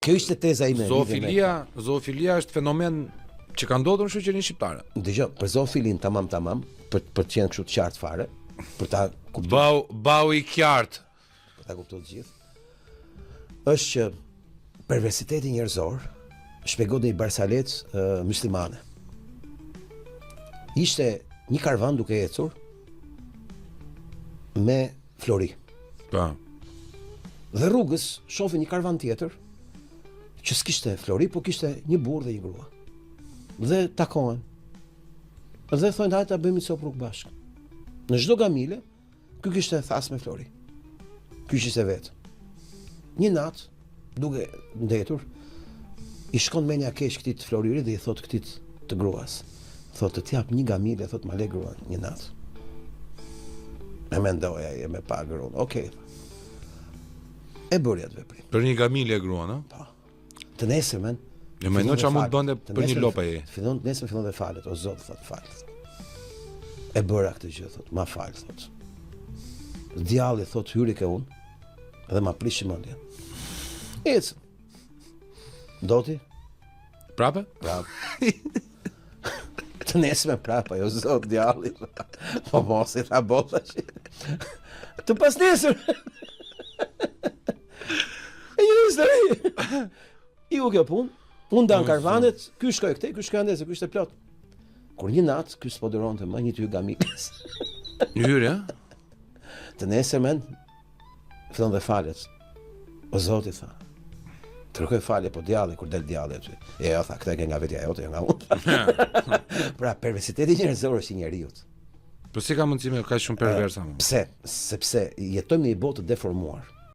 Kjo ishte teza ime. Zoofilia është fenomen që ka ndodhur në shoqërinë shqiptare. Dëgjoj, për zoofilin tamam, për të qenë kështu të qartë fare, për ta kuptuar. Bau i qartë. Për ta kuptuar të gjithë. Është që perversiteti njerëzor shpjegon një barsalet muslimane. Ishte një karvan duke ecur me flori. Po. Dhe rrugës shohin një karvan tjetër që s'kishte flori, po kishte një burrë dhe një grua. Dhe takohen. Dhe thonë hajde ta bëjmë një copë rrugë bashkë. Në çdo gamile, ky kishte thas me flori. Ky ishte vetë. Një natë, duke ndetur, i shkon menja keq këtij të floririt dhe i thot këtij të gruas. Thotë të jap një gamile, thotë ma le gruan një natë. E mendoja e me pa gruan. Okej. E bëri atë veprim. Për një gamile e gruan, a? Po. Të nesërmen. Jo më çfarë mund bënte për një lopë ai. Fillon dhe falet, o Zot, thot fal. E bëra këtë gjë, thot, ma fal, thot. Djalli thot hyri ke unë dhe ma prishi mendjen. Ec. Doti? Prapë? Prapë. Të nesërmen prapë, o Zot, djalli. Po mos i tha bota që. Të pas nesër. E një histori. Iu kjo punë, unë dan karvanet, ky shkoj këtej, ky shkoj ande se ky ishte plot. Kur një natë ky s'poderonte më një ty gamikës. Një hyrje? Të nesërmen fillon dhe falet. O Zoti tha. Kërkoj falje po djalli kur del djalli aty. E jo tha, këtë e ke nga vetja jote, jo nga unë. Pra perversiteti njerëzor është i njeriut. Po si ka mundësi me kaq shumë perversa? Pse? Sepse jetojmë në një botë të deformuar.